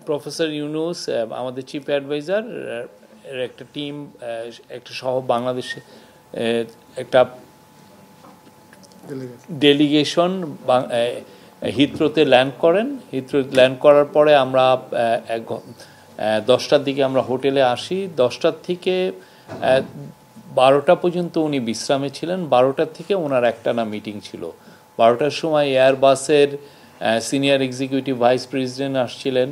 Professor Yunus আমাদের chief adviser একটা team একটা সহ বাংলাদেশে একটা ডেলিগেশন হিথ্রোতে ল্যান্ড করেন। হিথ্রোতে ল্যান্ড করার পরে আমরা 10টার দিকে আমরা হোটেলে আসি। 10টার থেকে 12টা পর্যন্ত উনি বিশ্রামে ছিলেন। 12টার থেকে ওনার একটানা মিটিং ছিল। 12টার সময় এয়ারবাসের সিনিয়র এক্সিকিউটিভ ভাইস প্রেসিডেন্ট আসছিলেন।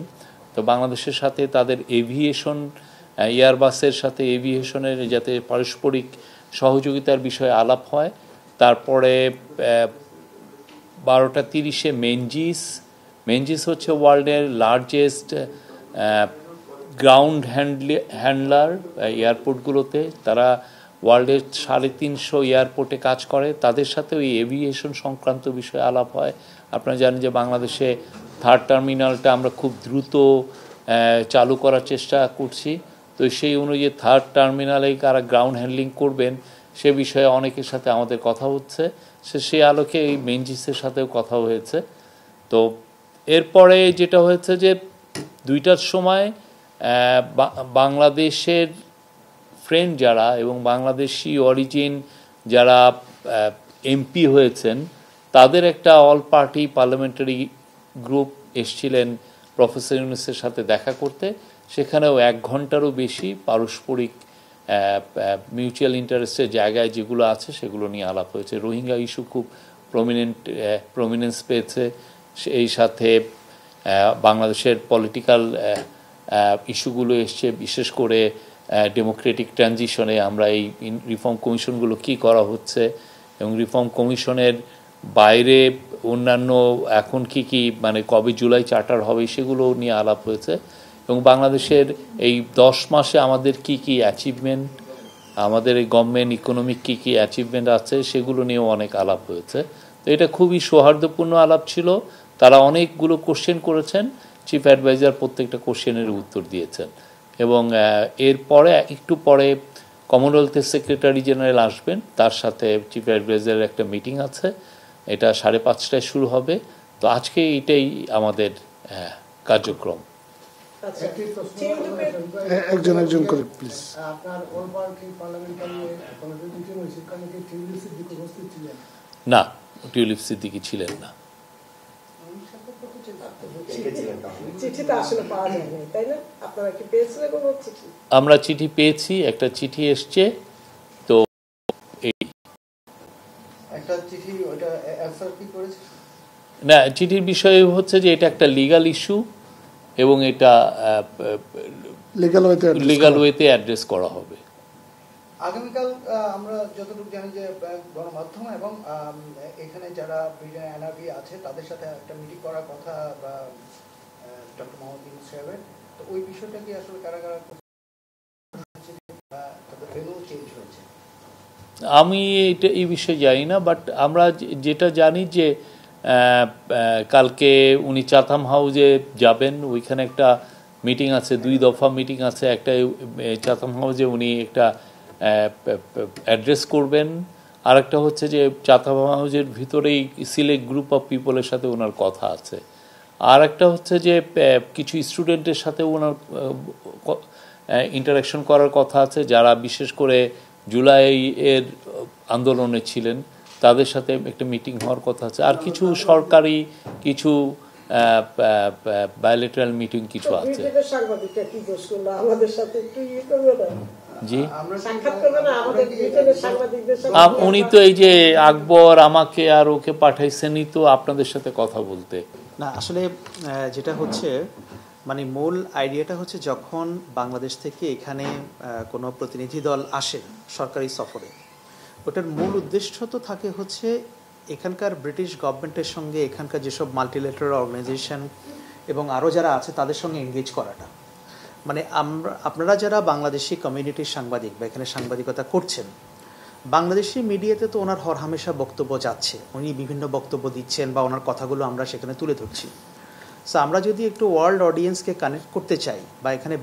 তো বাংলাদেশের সাথে তাদের এভিয়েশন, এয়ারবাসের সাথে এভিয়েশনের যাতে পারস্পরিক সহযোগিতার বিষয়ে আলাপ হয়। তারপরে 12:30-এ মেনজিস হচ্ছে ওয়ার্ল্ডের লার্জেস্ট গ্রাউন্ড হ্যান্ডলার এয়ারপোর্টগুলোতে। তারা ওয়ার্ল্ডের 350 এয়ারপোর্টে কাজ করে। তাদের সাথে ওই এভিয়েশন সংক্রান্ত বিষয়ে আলাপ হয়। আপনারা জানেন যে বাংলাদেশে 3rd টার্মিনালটা আমরা খুব দ্রুত চালু করার চেষ্টা করছি। তো সেই অনুযায়ী 3rd টার্মিনালে কারা গ্রাউন্ড হ্যান্ডলিং করবেন সে বিষয়ে অনেকের সাথে আমাদের কথা হচ্ছে। সেই আলোকে এই মেনজিসের সাথেও কথা হয়েছে। তো এরপরে যেটা হয়েছে যে 2টার সময় বাংলাদেশের ফ্রেন্ড যারা এবং বাংলাদেশি অরিজিন যারা এমপি হয়েছেন তাদের একটা অল পার্টি পার্লামেন্টারি গ্রুপ এসছিলেন প্রফেসর ইউনুসের সাথে দেখা করতে। সেখানেও 1 ঘন্টারও বেশি পারস্পরিক মিউচুয়াল ইন্টারেস্টের জায়গায় যেগুলো আছে সেগুলো নিয়ে আলাপ হয়েছে। রোহিঙ্গা ইস্যু খুব প্রমিনেন্স পেয়েছে। এই সাথে বাংলাদেশের পলিটিক্যাল ইস্যুগুলো এসছে, বিশেষ করে ডেমোক্রেটিক ট্রানজিশনে আমরা এই রিফর্ম কমিশনগুলো কি করা হচ্ছে এবং রিফর্ম কমিশনের বাইরে অন্যান্য এখন কি মানে কবে জুলাই চার্টার হবে সেগুলো নিয়ে আলাপ হয়েছে। এবং বাংলাদেশের এই 10 মাসে আমাদের কি অ্যাচিভমেন্ট, আমাদের এই গভর্নমেন্ট ইকোনমিক কি অ্যাচিভমেন্ট আছে সেগুলো নিয়েও অনেক আলাপ হয়েছে। তো এটা খুবই সৌহার্দ্যপূর্ণ আলাপ ছিল। তারা অনেকগুলো কোশ্চেন করেছেন, চিফ অ্যাডভাইজার প্রত্যেকটা কোশ্চেনের উত্তর দিয়েছেন। এবং এরপরে একটু পরে কমনওয়েলথের সেক্রেটারি জেনারেল আসবেন, তার সাথে চিফ অ্যাডভাইজারের একটা মিটিং আছে। এটা 5:30টায় শুরু হবে। তো আজকে এটাই আমাদের কার্যক্রম। একজন করে প্লিজ। না, টিউলিপ সিদ্দিকী ছিলেন না। আমরা চিঠি পেয়েছি, একটা চিঠি এসছে। তো না, চিঠির বিষয় হচ্ছে যে এটা একটা লিগাল ইস্যু এবং এটা লিগাল ওয়েতে অ্যাড্রেস করা হবে। আগামীকাল আমরা যতটুকু জানি যে গণমাধ্যম এবং এখানে যারা ব্রিটেন এনআরবি আছে তাদের সাথে একটা মিটিং করার কথা ডক্টর মোহাম্মদ ইউনূস সাহেবের। তো ওই বিষয়টা কি আসলে কারা চেঞ্জ হয়েছে? আমি এই বিষয়ে জানি না, বাট আমরা যেটা জানি যে কালকে উনি চাথাম হাউসে যাবেন। ওইখানে একটা মিটিং আছে, 2 দফা মিটিং আছে। একটা চাথাম হাউসে উনি একটা অ্যাড্রেস করবেন, আর একটা হচ্ছে যে চাথাম হাউসের ভিতরেই সিলেক্ট গ্রুপ অফ পিপলের সাথে ওনার কথা আছে। আর একটা হচ্ছে যে কিছু স্টুডেন্টের সাথে ওনার ইন্টারাকশন করার কথা আছে, যারা বিশেষ করে জুলাইয়ের আন্দোলনে ছিলেন, তাদের সাথে একটা মিটিং হওয়ার কথা আছে। আর কিছু সরকারি কিছু বায়োলেটারাল মিটিং কিছু আছে। জি, উনি তো এই যে আকবর আমাকে আর ওকে পাঠাইছেনই তো আপনাদের সাথে কথা বলতে। না, আসলে যেটা হচ্ছে মানে মূল আইডিয়াটা হচ্ছে যখন বাংলাদেশ থেকে এখানে কোনো প্রতিনিধি দল আসে সরকারি সফরে, ওটার মূল উদ্দেশ্য তো থাকে হচ্ছে এখানকার ব্রিটিশ গভর্নমেন্টের সঙ্গে এখানকার যেসব মাল্টিলেটারাল অর্গানাইজেশন এবং আরও যারা আছে তাদের সঙ্গে এনগেজ করাটা। মানে আপনারা যারা বাংলাদেশি কমিউনিটির সাংবাদিক বা এখানে সাংবাদিকতা করছেন, বাংলাদেশি মিডিয়াতে তো ওনার হরহামেশা বক্তব্য যাচ্ছে, উনি বিভিন্ন বক্তব্য দিচ্ছেন বা ওনার কথাগুলো আমরা সেখানে তুলে ধরছি। সো আমরা যদি একটু ওয়ার্ল্ড অডিয়েন্সকে কানেক্ট করতে চাই বা এখানে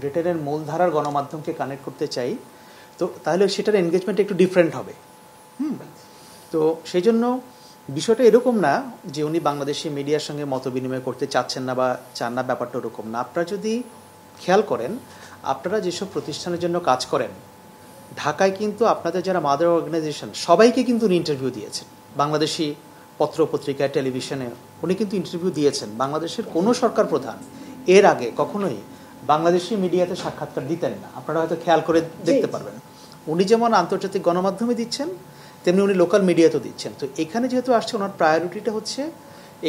ব্রিটেনের মূলধারার গণমাধ্যমকে কানেক্ট করতে চাই, তো তাহলে সেটার এনগেজমেন্ট একটু ডিফারেন্ট হবে। তো সেই জন্য বিষয়টা এরকম না যে উনি বাংলাদেশি মিডিয়ার সঙ্গে মত বিনিময় করতে চাচ্ছেন না বা চান না, ব্যাপারটা ওরকম না। আপনারা যদি খেয়াল করেন, আপনারা যেসব প্রতিষ্ঠানের জন্য কাজ করেন, ঢাকায় কিন্তু আপনাদের যারা মাদার অর্গানাইজেশন সবাইকে কিন্তু উনি ইন্টারভিউ দিয়েছেন। বাংলাদেশি পত্র পত্রিকায়, টেলিভিশনে উনি কিন্তু ইন্টারভিউ দিয়েছেন। বাংলাদেশের কোনো সরকার প্রধান এর আগে কখনোই বাংলাদেশি মিডিয়াতে সাক্ষাৎকার দিতেন না, আপনারা হয়তো খেয়াল করে দেখতে পারবেন। উনি যেমন আন্তর্জাতিক গণমাধ্যমে দিচ্ছেন, তেমনি উনি লোকাল মিডিয়াতেও দিচ্ছেন। তো এখানে যেহেতু আসছে, ওনার প্রায়োরিটিটা হচ্ছে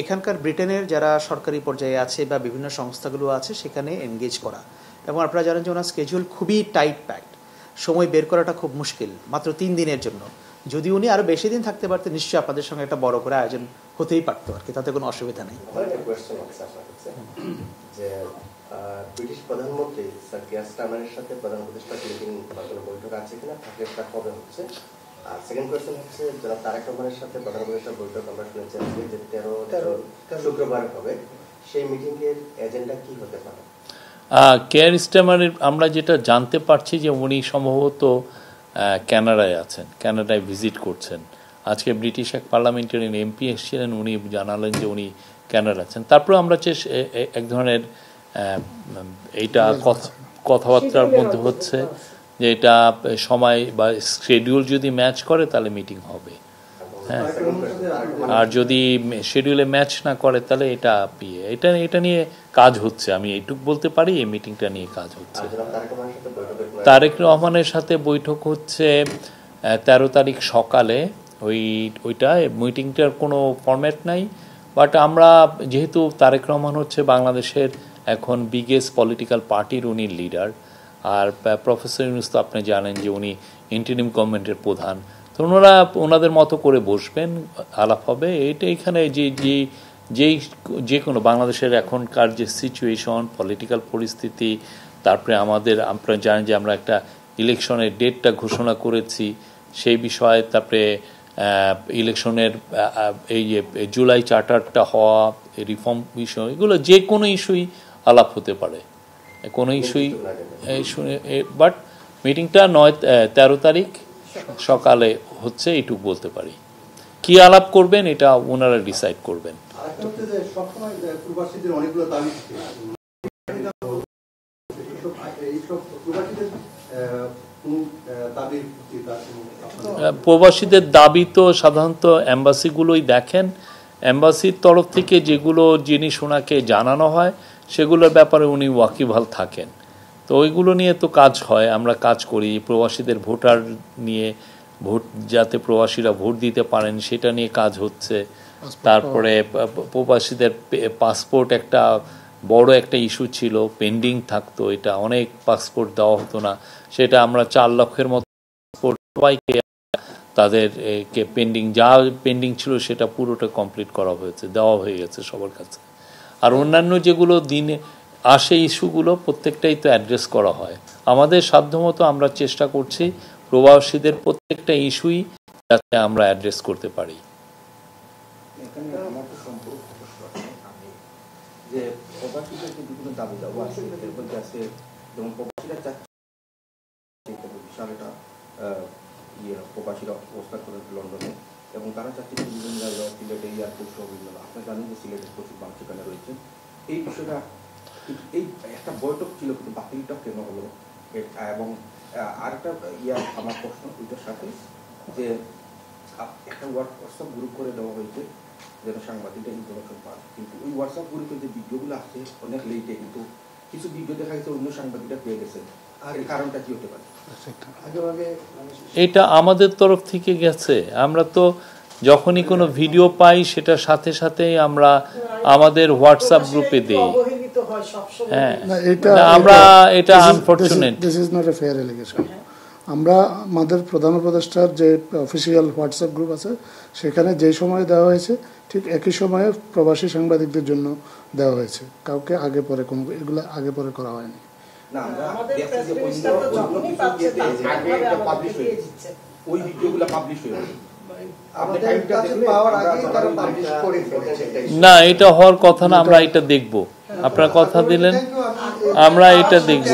এখানকার ব্রিটেনের যারা সরকারি পর্যায়ে আছে বা বিভিন্ন সংস্থাগুলো আছে সেখানে এনগেজ করা। এবং আপনারা জানেন যে ওনার স্কেজুল খুবই টাইট প্যাকড, সময় বের করাটা খুব মুশকিল, মাত্র 3 দিনের জন্য। যদি উনি আরো বেশি দিন থাকতে পারতেন, নিশ্চয়ই আপনাদের সঙ্গে একটা বড় করে আয়োজন হতেই পারতো আর কি, তাতে কোনো অসুবিধা নেই। ব্রিটিশ প্রধানমন্ত্রী স্যার কিয়ার স্টারমারের সাথে প্রধান উপদেষ্টা মিটিং বা কোনো বৈঠক আছে কিনা, থাকলে সেটা কবে হচ্ছে? আর সেকেন্ড কোয়েশ্চেন হচ্ছে, যারা তারেক রহমানের সাথে প্রধান উপদেষ্টার বৈঠক আমরা শুনেছি যে 13 শুক্রবার হবে, সেই মিটিং এর এজেন্ডা কি হতে পারে? কেয়ার স্টারমারের আমরা যেটা জানতে পারছি যে উনি সম্ভবত কানাডায় আছেন, কানাডায় ভিজিট করছেন। আজকে ব্রিটিশ এক পার্লামেন্টারিয়ান এমপি এসেছিলেন, উনি জানালেন যে উনি কানাডা আছেন। তারপরে আমরা এক ধরনের এইটা কথাবার্তার মধ্যে হচ্ছে যে এটা সময় বা শিডিউল যদি ম্যাচ করে তাহলে মিটিং হবে, হ্যাঁ। আর যদি শিডিউলে ম্যাচ না করে তাহলে এটা নিয়ে কাজ হচ্ছে, আমি এইটুকু বলতে পারি। এই মিটিংটা নিয়ে কাজ হচ্ছে। তারেক রহমানের সাথে বৈঠক হচ্ছে 13 তারিখ সকালে। ওইটা মিটিংটার কোনো ফরম্যাট নাই, বাট আমরা যেহেতু তারেক রহমান হচ্ছে বাংলাদেশের এখন বিগেস্ট পলিটিক্যাল পার্টির উনি লিডার, আর প্রফেসর ইউনূস তো আপনি জানেন যে উনি ইন্টারিম গভর্নমেন্টের প্রধান, তো ওনাদের মতো করে বসবেন, আলাপ হবে। এটা এখানে যে কোনো বাংলাদেশের এখনকার যে সিচুয়েশন, পলিটিক্যাল পরিস্থিতি, তারপরে আপনারা জানেন যে আমরা একটা ইলেকশনের ডেটটা ঘোষণা করেছি, সেই বিষয়ে, তারপরে ইলেকশনের এই যে জুলাই চার্টারটা হওয়া, রিফর্ম বিষয়, এগুলো যে কোনো ইস্যুই আলাপ হতে পারে, কোনো ইস্যুই। বাট মিটিংটা 13 তারিখ সকালে হচ্ছে, এইটুকু বলতে পারি। কি আলাপ করবেন এটা ওনারা ডিসাইড করবেন। প্রবাসীদের দাবি তো সাধারণত এম্বাসিগুলোই দেখেন। এম্বাসির তরফ থেকে যেগুলো জিনিস ওনাকে জানানো হয় সেগুলোর ব্যাপারে উনি ওয়াকিবহাল থাকেন। তো ওইগুলো নিয়ে তো কাজ হয়, আমরা কাজ করি। প্রবাসীদের ভোটার নিয়ে, ভোট যাতে প্রবাসীরা ভোট দিতে পারেন সেটা নিয়ে কাজ হচ্ছে। তারপরে প্রবাসীদের পাসপোর্ট একটা বড় একটা ইস্যু ছিল, পেন্ডিং থাকতো, এটা অনেক পাসপোর্ট দেওয়া হতো না, সেটা আমরা 4 লক্ষের মতো পাসপোর্ট সবাইকে তাদেরকে পেন্ডিং ছিল সেটা পুরোটা কমপ্লিট করা হয়েছে, দেওয়া হয়ে গেছে সবার কাছে। আর অন্যান্য যেগুলো দিনে আসে ইস্যুগুলো প্রত্যেকটাই তো অ্যাড্রেস করা হয়। আমাদের সাধ্যমতো আমরা চেষ্টা করছি প্রবাসীদের প্রত্যেকটা ইস্যুই যাতে আমরা অ্যাড্রেস করতে পারি। যে প্রবাসীদের যে বিভিন্ন দাবি দাওয়া আছে, এর মধ্যে আছে যেমন প্রবাসীরা চাচ্ছে বিশাল একটা প্রবাসীরা অবস্থান করে লন্ডনে, এবং তারা চাচ্ছে যে বিভিন্ন জায়গায় সিলেটে এয়ারপোর্ট সহ বিভিন্ন, আপনারা জানেন যে সিলেটের প্রচুর মানুষ সেখানে রয়েছে। এই বিষয়টা, এই একটা বৈঠক ছিল কিন্তু বাতিলটা কেন হলো? এবং আরেকটা আমার প্রশ্ন ওইটার সাথে, যে একটা হোয়াটসঅ্যাপ গ্রুপ করে দেওয়া হয়েছে যেন সাংবাদিকরা ইনফরমেশন পান, কিন্তু ওই হোয়াটসঅ্যাপ গ্রুপে যে ভিডিওগুলো আসছে অনেক লেটে, কিন্তু কিছু ভিডিও দেখা গেছে অন্য সাংবাদিকরা পেয়ে গেছে। আর এর কারণটা কি হতে পারে? এটা আমাদের তরফ থেকে গেছে। আমরা তো যখনই কোনো ভিডিও পাই সেটা সাথে সাথেই আমরা আমাদের হোয়াটসঅ্যাপ গ্রুপে দিই। হ্যাঁ, আমরা এটা unfortunate, this is not a fair allegation. আমরা আমাদের প্রধান উপদেষ্টার যে অফিসিয়াল হোয়াটসঅ্যাপ গ্রুপ আছে সেখানে যে সময় দেওয়া হয়েছে ঠিক একই সময়ে প্রবাসী সাংবাদিকদের জন্য দেওয়া হয়েছে, কাউকে আগে পরে কোনো এগুলো আগে পরে করা হয়নি। না, এটা হওয়ার কথা না, আমরা এটা দেখব। আপনারা কথা দিলেন, আমরা এটা দেখব।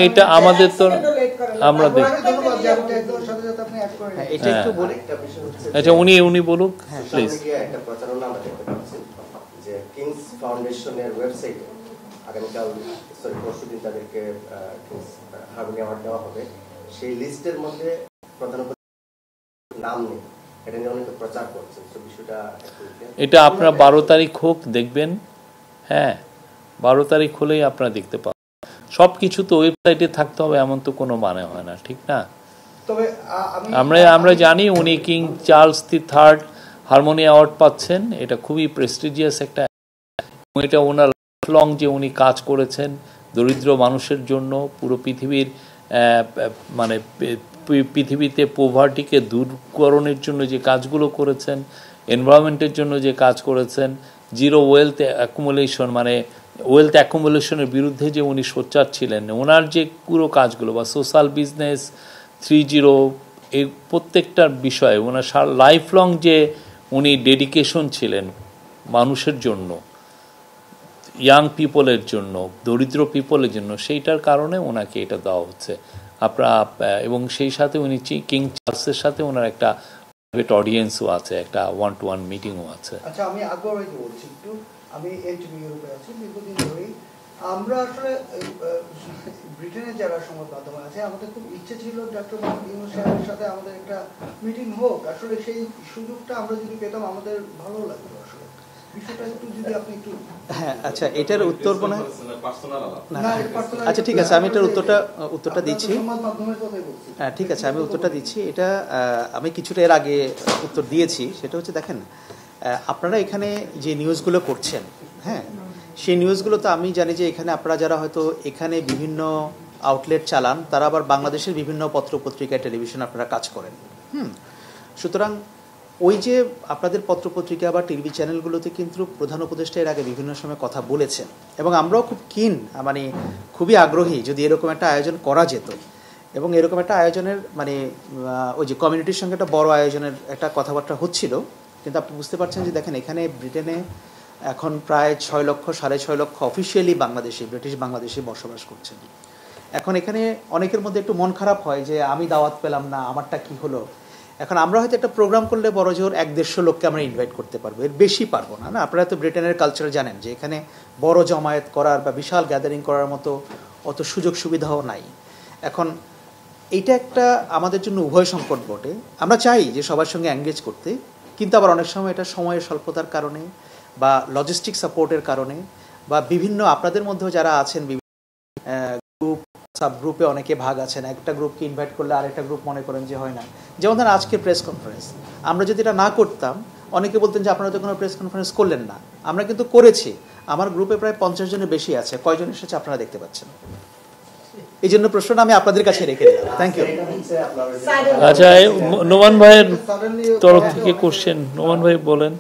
এটা আমাদের তো আমরা দেখব। এটা একটু বলি, একটা বিষয় হচ্ছে আচ্ছা উনি বলুক প্লিজ। একটা প্রচারণা আমরা দেখতে পাচ্ছি যে কিংস ফাউন্ডেশনের ওয়েবসাইটে আগামীকাল পরশুদিন তাদেরকে হার্মনি অ্যাওয়ার্ড দেওয়া হবে, সেই লিস্টের মধ্যে প্রধান নাম নেই, এটা নিয়ে অনেকে প্রচার করছে। বিষয়টা এটা আপনার 12 তারিখ হোক দেখবেন, হ্যাঁ 12 তারিখ হলেই আপনারা দেখতে পাবেন। সব কিছু তো ওয়েবসাইটে থাকতে হবে এমন তো কোনো মানে হয় না, ঠিক না? তবে আমরা জানি উনি king Charles III harmony award পাচ্ছেন, এটা খুবই প্রেস্টিজিয়াস একটা, এটা ওনার লং যে উনি কাজ করেছেন দরিদ্র মানুষের জন্য, পুরো পৃথিবীর মানে পৃথিবীতে পোভার্টিকে দূরকরণের জন্য যে কাজগুলো করেছেন, এনভায়রনমেন্টের জন্য যে কাজ করেছেন, জিরো ওয়েলথ অ্যাকুমুলেশন মানে ওয়েলথ অ্যাকুমুলেশনের বিরুদ্ধে যে উনি সোচ্চার ছিলেন, ওনার যে পুরো কাজগুলো বা সোশ্যাল বিজনেস 3.0 এই প্রত্যেকটার বিষয়ে ওনার লাইফ লং যে উনি ডেডিকেশন ছিলেন মানুষের জন্য, ইয়াং পিপলের জন্য, দরিদ্র পিপলের জন্য, সেইটার কারণে ওনাকে এটা দেওয়া হচ্ছে আপনারা। এবং সেই সাথে উনি কিং চার্লসের সাথে ওনার একটা প্রাইভেট অডিয়েন্সও আছে, একটা 1-to-1 মিটিংও আছে। আচ্ছা আমি আকবর ভাইকে বলছি একটু, আমি এনটিভি ইউরোপে আছি দীর্ঘদিন ধরেই। আমরা আসলে ব্রিটেনের যারা সংবাদ মাধ্যমে আছে, আমাদের খুব ইচ্ছে ছিল ডক্টর মোহাম্মদ ইউনূস সাহেবের সাথে আমাদের একটা মিটিং হোক। আসলে সেই সুযোগটা আমরা যদি পেতাম আমাদের ভালো লাগতো। আসলে বিষয়টা একটু যদি আপনি একটু হ্যাঁ আচ্ছা এটার উত্তর মনে হয় আচ্ছা ঠিক আছে আমি এটার উত্তরটা দিচ্ছি। হ্যাঁ ঠিক আছে আমি উত্তরটা দিচ্ছি। এটা আমি কিছুটা এর আগে উত্তর দিয়েছি। সেটা হচ্ছে দেখেন আপনারা এখানে যে নিউজগুলো করছেন, হ্যাঁ সেই নিউজগুলো তো আমি জানি যে এখানে আপনারা যারা হয়তো এখানে বিভিন্ন আউটলেট চালান, তারা আবার বাংলাদেশের বিভিন্ন পত্রপত্রিকায় টেলিভিশন আপনারা কাজ করেন। সুতরাং ওই যে আপনাদের পত্রপত্রিকা বা টিভি চ্যানেলগুলোতে কিন্তু প্রধান উপদেষ্টা এর আগে বিভিন্ন সময় কথা বলেছেন, এবং আমরাও খুব মানে খুবই আগ্রহী যদি এরকম একটা আয়োজন করা যেত, এবং এরকম একটা আয়োজনের মানে ওই যে কমিউনিটির সঙ্গে একটা বড় আয়োজনের একটা কথাবার্তা হচ্ছিল। কিন্তু আপনি বুঝতে পারছেন যে দেখেন এখানে ব্রিটেনে এখন প্রায় 6 লক্ষ 6.5 লক্ষ অফিসিয়ালি ব্রিটিশ বাংলাদেশি বসবাস করছেন। এখন এখানে অনেকের মধ্যে একটু মন খারাপ হয় যে আমি দাওয়াত পেলাম না, আমারটা কি হলো। এখন আমরা হয়তো একটা প্রোগ্রাম করলে বড় জোর 1-150 লোককে আমরা ইনভাইট করতে পারবো, এর বেশি পারবো না। আপনারা তো ব্রিটেনের কালচার জানেন যে এখানে বড় জমায়েত করার বা বিশাল গ্যাদারিং করার মতো অত সুযোগ সুবিধাও নাই। এখন এইটা একটা আমাদের জন্য উভয় সংকট বটে। আমরা চাই যে সবার সঙ্গে এঙ্গেজ করতে, কিন্তু আবার অনেক সময় এটা সময়ের স্বল্পতার কারণে বা লজিস্টিক সাপোর্টের কারণে বা বিভিন্ন আপনাদের মধ্যেও যারা আছেন গ্রুপ সাব গ্রুপে অনেকে ভাগ আছেন, একটা গ্রুপকে ইনভাইট করলে আরেকটা গ্রুপ মনে করেন যে হয় না। যেমন ধরেন আজকে প্রেস কনফারেন্স, আমরা যদি এটা না করতাম অনেকে বলতেন যে আপনারা তো কোনো প্রেস কনফারেন্স করলেন না। আমরা কিন্তু করেছি, আমার গ্রুপে প্রায় 50 জনের বেশি আছে, কয়জন এসেছে আপনারা দেখতে পাচ্ছেন। এই জন্য প্রশ্নটা আমি আপনাদের কাছে রেখে দিলাম। Thank you. আচ্ছা নোমান ভাইয়ের তরফ থেকে কোশ্চেন, নোমান ভাই বলেন।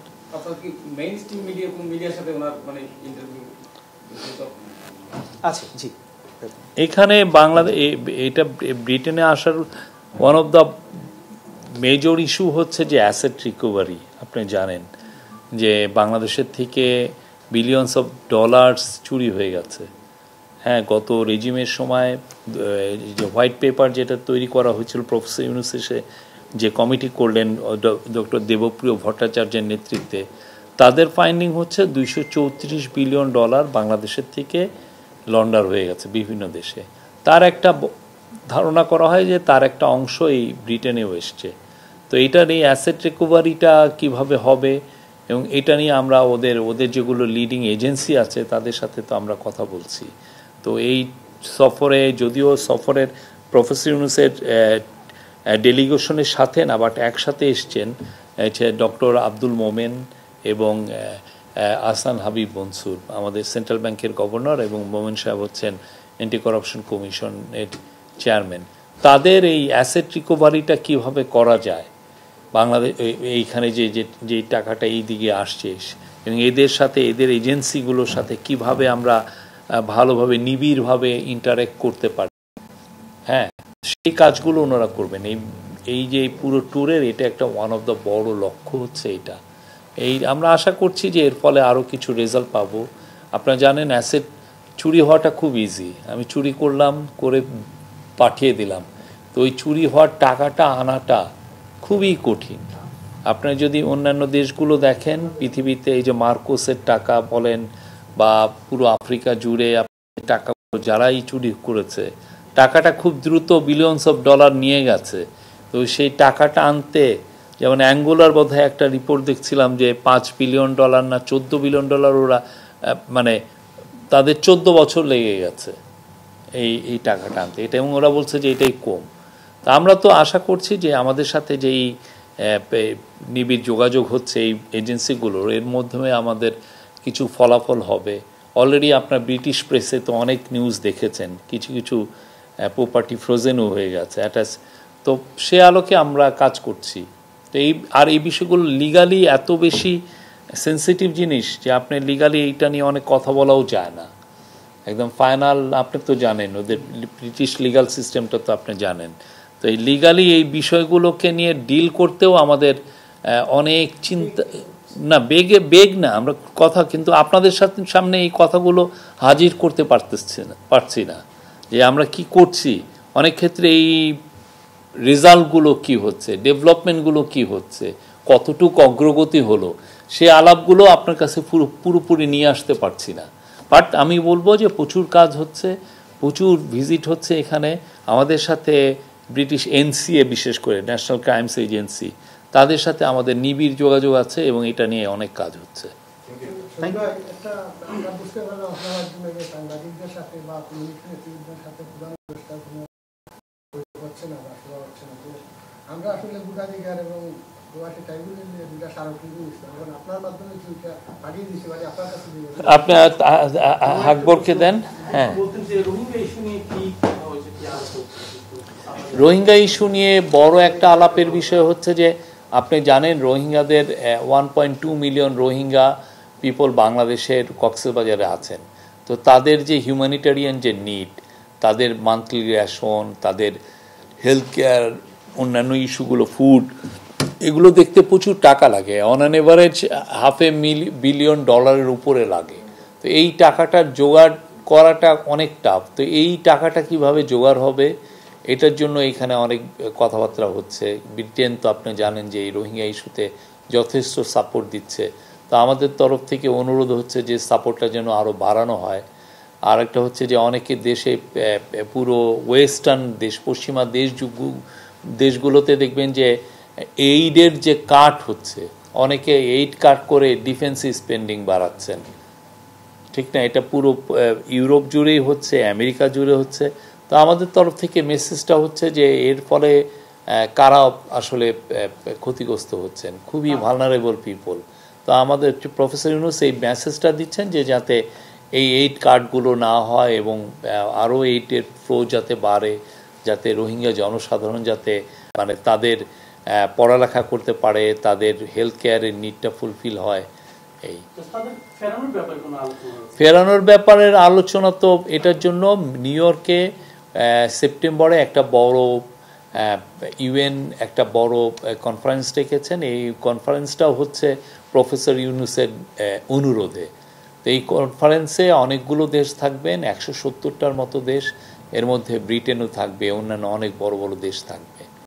আচ্ছা জি, এখানে বাংলাদেশ এটা ব্রিটেনে আসার one of the major issue হচ্ছে যে অ্যাসেট রিকভারি। আপনি জানেন যে বাংলাদেশের থেকে বিলিয়নস অফ ডলার্স চুরি হয়ে গেছে। হ্যাঁ গত রেজিমের সময় যে হোয়াইট পেপার যেটা তৈরি করা হয়েছিল প্রফেসর ইউনূস এসে যে কমিটি করলেন ডক্টর দেবপ্রিয় ভট্টাচার্যের নেতৃত্বে, তাদের ফাইন্ডিং হচ্ছে 234 বিলিয়ন ডলার বাংলাদেশের থেকে লন্ডার হয়ে গেছে বিভিন্ন দেশে। তার একটা ধারণা করা হয় যে তার একটা অংশ এই ব্রিটেনেও এসছে। তো এটা নিয়ে অ্যাসেট রিকভারিটা কিভাবে হবে এবং এটা নিয়ে আমরা ওদের যেগুলো লিডিং এজেন্সি আছে তাদের সাথে তো আমরা কথা বলছি। তো এই সফরে যদিও সফরের প্রফেসর ইউনূসের ডেলিগেশনের সাথে না, বাট একসাথে এসছেন ডক্টর আব্দুল মোমেন এবং আহসান হাবিব মনসুর, আমাদের সেন্ট্রাল ব্যাংকের গভর্নর, এবং মোমেন সাহেব হচ্ছেন অ্যান্টি করাপশন কমিশনের চেয়ারম্যান। তাদের এই অ্যাসেট রিকভারিটা কিভাবে করা যায়, বাংলাদেশ এইখানে যে টাকাটা এই দিকে আসছে এবং এদের সাথে এদের এজেন্সিগুলোর সাথে কিভাবে আমরা ভালোভাবে নিবিড়ভাবে ইন্টারেক্ট করতে পারি, হ্যাঁ সেই কাজগুলো ওনারা করবেন। এই যে পুরো ট্যুরের এটা একটা ওয়ান অফ দ্য বড় লক্ষ্য হচ্ছে এটা। আমরা আশা করছি যে এর ফলে আরও কিছু রেজাল্ট পাবো। আপনারা জানেন অ্যাসেট চুরি হওয়াটা খুব ইজি, আমি চুরি করলাম করে পাঠিয়ে দিলাম, তো ওই চুরি হওয়ার টাকাটা আনাটা খুবই কঠিন। আপনারা যদি অন্যান্য দেশগুলো দেখেন পৃথিবীতে, এই যে মার্কোসের টাকা বলেন বা পুরো আফ্রিকা জুড়ে টাকা যারাই চুরি করেছে, টাকাটা খুব দ্রুত বিলিয়নস অফ ডলার নিয়ে গেছে। তো সেই টাকাটা আনতে, যেমন অ্যাঙ্গোলার বোধহয় একটা রিপোর্ট দেখছিলাম যে $5 বিলিয়ন না $14 বিলিয়ন ওরা মানে তাদের 14 বছর লেগে গেছে এই টাকাটা আনতে এটা, এবং ওরা বলছে যে এটাই কম। তা আমরা তো আশা করছি যে আমাদের সাথে যেই নিবিড় যোগাযোগ হচ্ছে এই এজেন্সিগুলোর, এর মাধ্যমে আমাদের কিছু ফলাফল হবে। অলরেডি আপনার ব্রিটিশ প্রেসে তো অনেক নিউজ দেখেছেন, কিছু কিছু প্রপার্টি ফ্রোজেনও হয়ে গেছে অ্যাটাচ। তো সে আলোকে আমরা কাজ করছি। তো এই বিষয়গুলো লিগালি এত বেশি সেন্সিটিভ জিনিস যে আপনি লিগালি এইটা নিয়ে অনেক কথা বলাও যায় না, একদম ফাইনাল। আপনি তো জানেন ওদের ব্রিটিশ লিগাল সিস্টেমটা তো আপনি জানেন। তো এই লিগালি এই বিষয়গুলোকে নিয়ে ডিল করতেও আমাদের অনেক চিন্তা, না বেগ না আমরা কথা, কিন্তু আপনাদের সামনে এই কথাগুলো হাজির করতে পারছি না যে আমরা কি করছি। অনেক ক্ষেত্রে এই রেজাল্টগুলো কি হচ্ছে, ডেভেলপমেন্টগুলো কি হচ্ছে, কতটুকু অগ্রগতি হলো, সে আলাপগুলো আপনার কাছে পুরোপুরি নিয়ে আসতে পারছি না। বাট আমি বলবো যে প্রচুর কাজ হচ্ছে, প্রচুর ভিজিট হচ্ছে এখানে। আমাদের সাথে ব্রিটিশ এনসিএ, বিশেষ করে ন্যাশনাল ক্রাইমস এজেন্সি, তাদের সাথে আমাদের নিবিড় যোগাযোগ আছে এবং এটা নিয়ে অনেক কাজ হচ্ছে। আমরা আসলে ভোটাধিকার এবং প্রবাসী ট্রাইব্যুনাল নিয়ে দুটা স্মারকলিপি দিয়েছিলাম, এবং আপনার মাধ্যমে যেটা পাঠিয়ে দিয়েছি, মানে আপনার কাছে আপনি আকবরকে দেন। হ্যাঁ, রোহিঙ্গা ইস্যু নিয়ে বড় একটা আলাপের বিষয় হচ্ছে যে আপনি জানেন রোহিঙ্গাদের 1.2 মিলিয়ন রোহিঙ্গা পিপল বাংলাদেশের কক্সবাজারে আছেন। তো তাদের যে হিউম্যানিটেরিয়ান যে নিড, তাদের মান্থলি রেশন, তাদের হেলথ কেয়ার, অন্যান্য ইস্যুগুলো, ফুড, এগুলো দেখতে প্রচুর টাকা লাগে। অন অ্যান এভারেজ $500 বিলিয়ন উপরে লাগে। তো এই টাকাটার জোগাড় করাটা অনেক টাফ। তো এই টাকাটা কিভাবে জোগাড় হবে, এটার জন্য এখানে অনেক কথাবার্তা হচ্ছে। ব্রিটেন তো আপনি জানেন যে এই রোহিঙ্গা ইস্যুতে যথেষ্ট সাপোর্ট দিচ্ছে। তো আমাদের তরফ থেকে অনুরোধ হচ্ছে যে সাপোর্টটা যেন আরও বাড়ানো হয়। আর একটা হচ্ছে যে অনেকে দেশে, পুরো ওয়েস্টার্ন দেশ, পশ্চিমা দেশগুলোতে দেখবেন যে এইডের যে কাট হচ্ছে, অনেকে এইড কাট করে ডিফেন্সিভ স্পেন্ডিং বাড়াচ্ছেন, ঠিক না? এটা পুরো ইউরোপ জুড়েই হচ্ছে, আমেরিকা জুড়ে হচ্ছে। তো আমাদের তরফ থেকে মেসেজটা হচ্ছে যে এর ফলে কারা আসলে ক্ষতিগ্রস্ত হচ্ছেন, খুবই ভালনারেবল পিপল। তো আমাদের প্রফেসর ইউনূস এই মেসেজটা দিচ্ছেন যে যাতে এই এইড কার্ডগুলো না হয় এবং আরও এইডের ফ্লো যাতে বাড়ে, যাতে রোহিঙ্গা জনসাধারণ যাতে মানে তাদের পড়ালেখা করতে পারে, তাদের হেলথ কেয়ারের নিডটা ফুলফিল হয়। এই ফেরানোর ব্যাপারের আলোচনা তো এটার জন্য নিউ ইয়র্কে সেপ্টেম্বরে একটা বড় ইউএন একটা বড় কনফারেন্স ডেকেছেন। এই কনফারেন্সটাও হচ্ছে প্রফেসর ইউনূসের অনুরোধে। তো এই কনফারেন্সে অনেকগুলো দেশ থাকবেন, 170টার মতো দেশ, এর মধ্যে ব্রিটেনও থাকবে, অন্যান্য অনেক বড় বড় দেশ থাকবে।